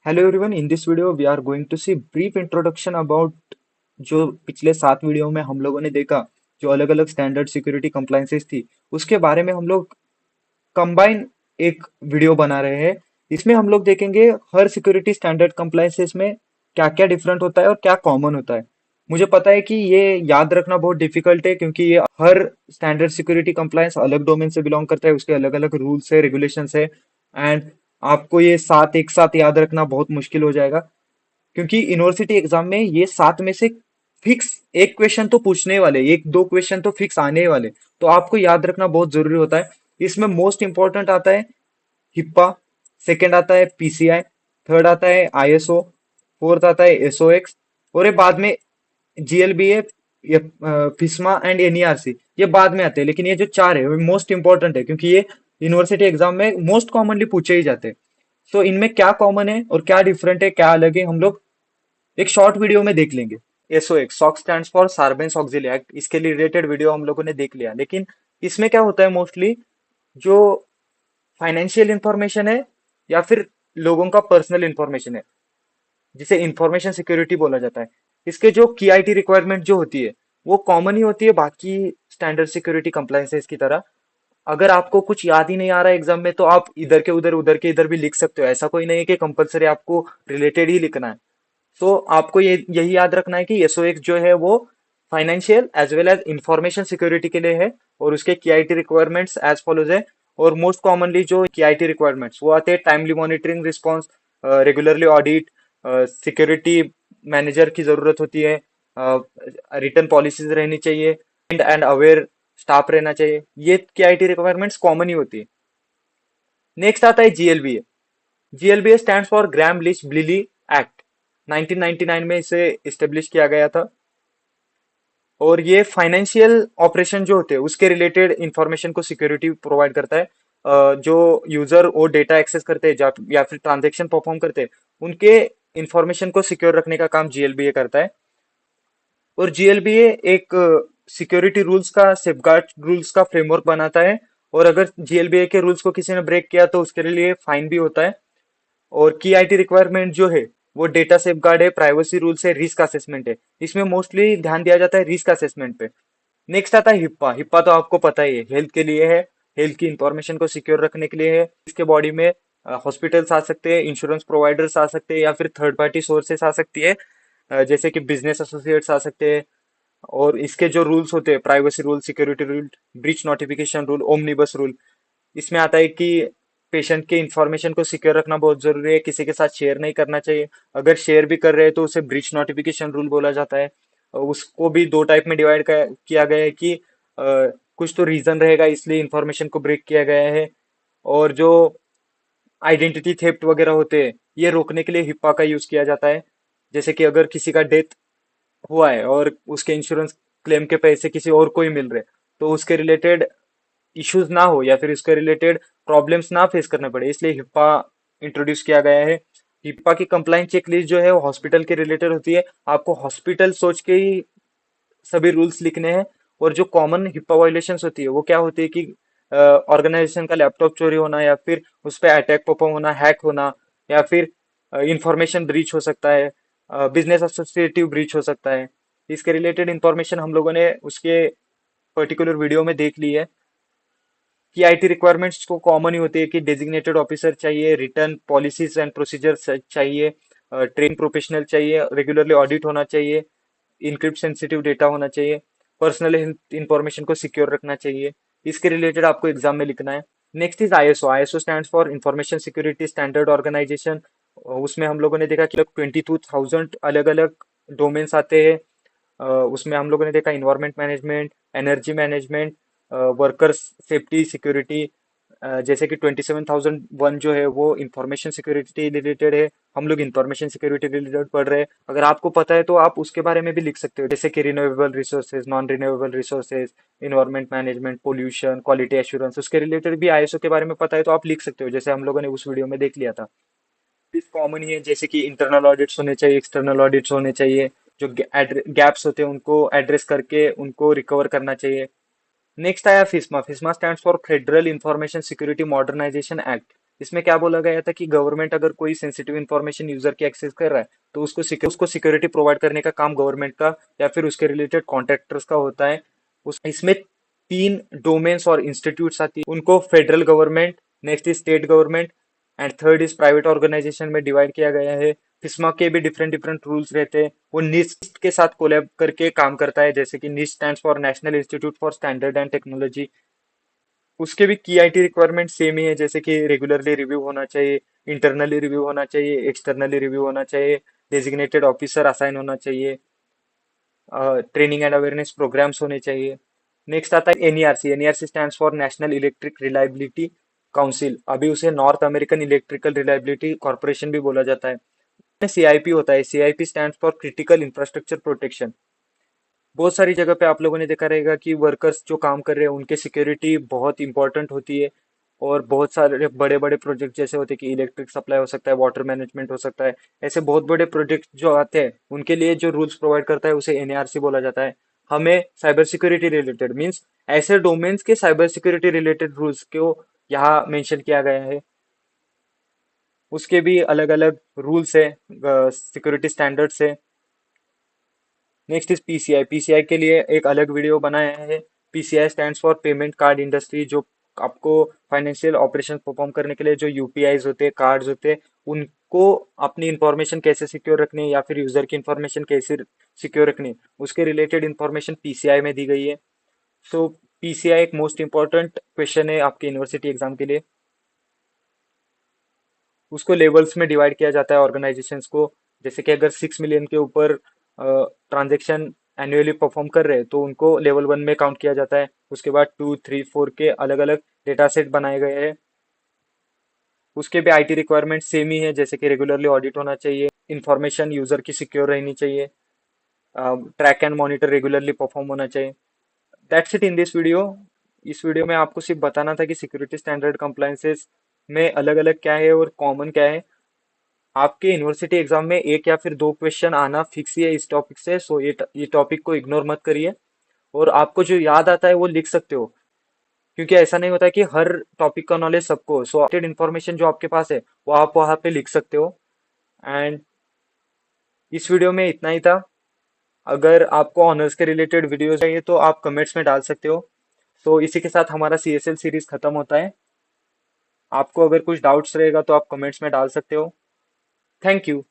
Hello everyone, in this video we are going to see brief introduction about जो पिछले 7 video में हम लोगों ने देखा जो अलग अलग स्टैंडर्ड सिक्योरिटी कंप्लायंसेस थी उसके बारे में हम लोग कंबाइन एक वीडियो बना रहे हैं। इसमें हम लोग देखेंगे हर सिक्योरिटी स्टैंडर्ड कंप्लायंसेस में क्या क्या डिफरेंट होता है और क्या कॉमन होता है। मुझे पता है कि ये याद रखना बहुत डिफिकल्ट है क्योंकि ये हर स्टैंडर्ड सिक्योरिटी कंप्लायंस अलग डोमेन से बिलोंग करता है, उसके अलग अलग रूल्स है, रेगुलेशंस है एंड आपको ये सात एक साथ याद रखना बहुत मुश्किल हो जाएगा क्योंकि यूनिवर्सिटी एग्जाम में ये सात में से फिक्स एक क्वेश्चन तो पूछने वाले, एक दो क्वेश्चन तो फिक्स आने वाले, तो आपको याद रखना बहुत जरूरी होता है। इसमें मोस्ट इंपॉर्टेंट आता है हिप्पा, सेकंड आता है पीसीआई, थर्ड आता है आईएसओ, फोर्थ आता है एसओएक्स और ये बाद में जीएलबीए, ये फिस्मा एंड एनईआरसी ये बाद में आते हैं, लेकिन ये जो चार है वो मोस्ट इंपॉर्टेंट है क्योंकि ये यूनिवर्सिटी एग्जाम में मोस्ट कॉमनली पूछे ही जाते हैं। सो इनमें क्या कॉमन है और क्या डिफरेंट है, क्या अलग है, हम लोग एक शॉर्ट वीडियो में देख लेंगे। SOX, SOX stands for Sarbanes Oxley act, इसके रिलेटेड वीडियो हम लोगों ने देख लिया, लेकिन इसमें क्या होता है मोस्टली जो फाइनेंशियल इंफॉर्मेशन है या फिर लोगों का पर्सनल इंफॉर्मेशन है जिसे इंफॉर्मेशन सिक्योरिटी बोला जाता है, इसके जो की आईटी रिक्वायरमेंट जो होती है वो कॉमन ही होती है बाकी स्टैंडर्ड सिक्योरिटी कंप्लायंसेस की तरह। अगर आपको कुछ याद ही नहीं आ रहा है एग्जाम में तो आप इधर के उधर के इधर भी लिख सकते हो, ऐसा कोई नहीं है कि कंपलसरी आपको रिलेटेड ही लिखना है। तो आपको ये यही याद रखना है कि एसओएक्स जो है वो financial as well as information security के लिए है और उसके केआईटी रिक्वायरमेंट्स एज फॉलोज है। और मोस्ट कॉमनली जो केआईटी रिक्वायरमेंट्स वो आते हैं timely monitoring response, regularly audit, security manager की जरूरत होती है, रिटर्न पॉलिसीज रहनी चाहिए एंड अवेयर स्टाफ रहना चाहिए। ये केआईटी रिक्वायरमेंट्स कॉमन ही होती है। नेक्स्ट आता है GLBA. GLBA stands for Gramm Leach Bliley act, 1999 में इसे इस्टेब्लिश किया गया था और ये फाइनेंशियल ऑपरेशन जो होते हैं उसके रिलेटेड इंफॉर्मेशन को सिक्योरिटी प्रोवाइड करता है। जो यूजर वो डेटा एक्सेस करते हैं या फिर ट्रांजेक्शन परफॉर्म करते हैं उनके इंफॉर्मेशन को सिक्योर रखने का काम जीएलबीए करता है। और जीएलबीए एक सिक्योरिटी रूल्स का, सेफगार्ड रूल्स का फ्रेमवर्क बनाता है और अगर जीएलबीए के रूल्स को किसी ने ब्रेक किया तो उसके लिए फाइन भी होता है। और की आईटी रिक्वायरमेंट जो है वो डेटा सेफगार्ड है, प्राइवेसी रूल्स है, रिस्क असेसमेंट है। इसमें मोस्टली ध्यान दिया जाता है रिस्क असेसमेंट पे। नेक्स्ट आता है हिप्पा। हिप्पा तो आपको पता ही है, हेल्थ के लिए है, हेल्थ की इंफॉर्मेशन को सिक्योर रखने के लिए है। इसके बॉडी में हॉस्पिटल्स आ सकते हैं, इंश्योरेंस प्रोवाइडर्स आ सकते हैं या फिर थर्ड पार्टी सोर्सेस आ सकती है, जैसे कि बिजनेस एसोसिएट्स आ सकते हैं। और इसके जो रूल्स होते हैं, privacy rule, security rule, breach notification rule, omnibus rule, इसमें आता है कि पेशेंट के इंफॉर्मेशन को सिक्योर रखना बहुत जरूरी है, किसी के साथ शेयर नहीं करना चाहिए। अगर शेयर भी कर रहे हैं तो उसे ब्रीच नोटिफिकेशन रूल बोला जाता है। उसको भी दो टाइप में डिवाइड किया गया है कि कुछ तो रीजन रहेगा इसलिए इंफॉर्मेशन को ब्रेक किया गया है, और जो आइडेंटिटी थेफ्ट वगैरह होते हैं ये रोकने के लिए हिप्पा का यूज किया जाता है। जैसे कि अगर किसी का डेथ हुआ है और उसके इंश्योरेंस क्लेम के पैसे किसी और को ही मिल रहे तो उसके रिलेटेड इश्यूज ना हो या फिर इसके रिलेटेड प्रॉब्लम्स ना फेस करने पड़े, इसलिए हिप्पा इंट्रोड्यूस किया गया है। हिप्पा की कंप्लाइंस चेकलिस्ट जो है वो हॉस्पिटल के रिलेटेड होती है, आपको हॉस्पिटल सोच के ही सभी रूल्स लिखने हैं। और जो कॉमन हिप्पा वायलेशंस होती है वो क्या होती है कि ऑर्गेनाइजेशन का लैपटॉप चोरी होना या फिर उस पर अटैक परफॉर्म होना, हैक होना, या फिर इंफॉर्मेशन ब्रीच हो सकता है, बिजनेस एसोसिएटिव ब्रीच हो सकता है। इसके रिलेटेड इंफॉर्मेशन हम लोगों ने उसके पर्टिकुलर वीडियो में देख ली है। कि आईटी रिक्वायरमेंट्स को कॉमन ही होती है कि डेजिग्नेटेड ऑफिसर चाहिए, रिटर्न पॉलिसीज एंड प्रोसीजर्स चाहिए, ट्रेन प्रोफेशनल चाहिए, रेगुलरली ऑडिट होना चाहिए, इनक्रिप्ट सेंसिटिव डेटा होना चाहिए, पर्सनल इंफॉर्मेशन को सिक्योर रखना चाहिए। इसके रिलेटेड आपको एग्जाम में लिखना है। Next is ISO. ISO stand for information security standard organisation. उसमें हम लोगों ने देखा कि 22,000 अलग अलग डोमेन्स आते हैं। उसमें हम लोगों ने देखा environment management, energy management, workers safety security, जैसे कि 27,001 जो है वो इंफॉर्मेशन सिक्योरिटी रिलेटेड है। हम लोग इंफॉर्मेशन सिक्योरिटी रिलेटेड पढ़ रहे हैं, अगर आपको पता है तो आप उसके बारे में भी लिख सकते हो, जैसे कि renewable resources, non renewable resources, environment management, pollution, quality assurance, उसके रिलेटेड भी आईएसओ के बारे में पता है तो आप लिख सकते हो, जैसे हम लोगों ने उस वीडियो में देख लिया था। इस कॉमन ही है, जैसे कि इंटरनल ऑडिट्स होने चाहिए, एक्सटर्नल ऑडिट्स होने चाहिए, जो गैप्स होते हैं उनको एड्रेस करके उनको रिकवर करना चाहिए। नेक्स्ट आया FISMA. FISMA stands for federal information security modernization act. इसमें क्या बोला गया था कि गवर्नमेंट अगर कोई सेंसिटिव इंफॉर्मेशन यूजर की एक्सेस कर रहा है तो उसको सिक्योरिटी प्रोवाइड करने का काम गवर्नमेंट का या फिर उसके रिलेटेड कॉन्ट्रैक्टर्स का होता है। इसमें तीन डोमेन्स और इंस्टीट्यूट्स आती है, उनको federal government, next is state government and third is private organisation में डिवाइड किया गया है। फिस्मा के भी डिफरेंट डिफरेंट रूल्स रहते हैं। वो निस्ट के साथ कोलैब करके काम करता है, जैसे कि NIST stands for national institute for standard and technology. उसके भी की आईटी रिक्वायरमेंट सेम ही है, जैसे कि रेगुलरली रिव्यू होना चाहिए, इंटरनली रिव्यू होना चाहिए, एक्सटर्नली रिव्यू होना चाहिए, डेजिग्नेटेड ऑफिसर असाइन होना चाहिए, ट्रेनिंग एंड अवेयरनेस प्रोग्राम्स होने चाहिए। नेक्स्ट आता है NERC. NERC stands for national electric reliability council, अभी उसे North American electrical reliability corporation भी बोला जाता है। सीआईपी होता है, CIP stands for critical infrastructure protection. बहुत सारी जगह पे आप लोगों ने देखा रहेगा कि वर्कर्स जो काम कर रहे हैं उनके सिक्योरिटी बहुत इंपॉर्टेंट होती है। और बहुत सारे बड़े बड़े प्रोजेक्ट जैसे होते हैं कि इलेक्ट्रिक सप्लाई हो सकता है, वाटर मैनेजमेंट हो सकता है, ऐसे बहुत बड़े प्रोजेक्ट जो आते हैं उनके लिए जो रूल्स प्रोवाइड करता है उसे एनएआरसी बोला जाता है। हमें साइबर सिक्योरिटी रिलेटेड मीन्स ऐसे डोमेन्स के साइबर सिक्योरिटी रिलेटेड रूल्स को यहाँ मेंशन किया गया है। उसके भी अलग अलग रूल्स है, सिक्योरिटी स्टैंडर्ड्स है। Next is PCI. पीसीआई के लिए एक अलग वीडियो बनाया है। PCI stands for payment card industry, जो आपको फाइनेंशियल ऑपरेशन परफॉर्म करने के लिए जो यूपीआईज होते हैं, कार्ड्स होते हैं, उनको अपनी इंफॉर्मेशन कैसे सिक्योर रखनी है या फिर यूजर की इंफॉर्मेशन कैसे सिक्योर रखनी है, उसके रिलेटेड इंफॉर्मेशन पीसीआई में दी गई है। सो पीसीआई एक मोस्ट इंपॉर्टेंट क्वेश्चन है आपके यूनिवर्सिटी एग्जाम के लिए। उसको लेवल्स में डिवाइड किया जाता है ऑर्गेनाइजेशंस को। जैसे कि अगर 6 मिलियन के ऊपर ट्रांजेक्शन एनुअली परफॉर्म कर रहे हैं तो उनको लेवल 1 में काउंट किया जाता है। उसके बाद 2, 3, 4 के अलग अलग डेटा सेट बनाए गए हैं। उसके भी आईटी रिक्वायरमेंट सेम ही है, जैसे कि रेगुलरली ऑडिट होना चाहिए, इंफॉर्मेशन यूजर की सिक्योर रहनी चाहिए, track and monitor regularly perform होना चाहिए। That's it in this video. इस वीडियो में आपको सिर्फ बताना था कि सिक्योरिटी स्टैंडर्ड कंप्लायंसेस में अलग अलग क्या है और कॉमन क्या है। आपके यूनिवर्सिटी एग्जाम में एक या फिर दो क्वेश्चन आना फिक्स ही है इस टॉपिक से, सो ये टॉपिक को इग्नोर मत करिए। और आपको जो याद आता है वो लिख सकते हो, क्योंकि ऐसा नहीं होता कि हर टॉपिक का नॉलेज सबको हो। सो अपडेटेड इन्फॉर्मेशन जो आपके पास है वो आप वहां पे लिख सकते हो। एंड इस वीडियो में इतना ही था। अगर आपको ऑनर्स के रिलेटेड वीडियो चाहिए तो आप कमेंट्स में डाल सकते हो। तो इसी के साथ हमारा सीएसएल सीरीज खत्म होता है। आपको अगर कुछ डाउट्स रहेगा तो आप कमेंट्स में डाल सकते हो। Thank you.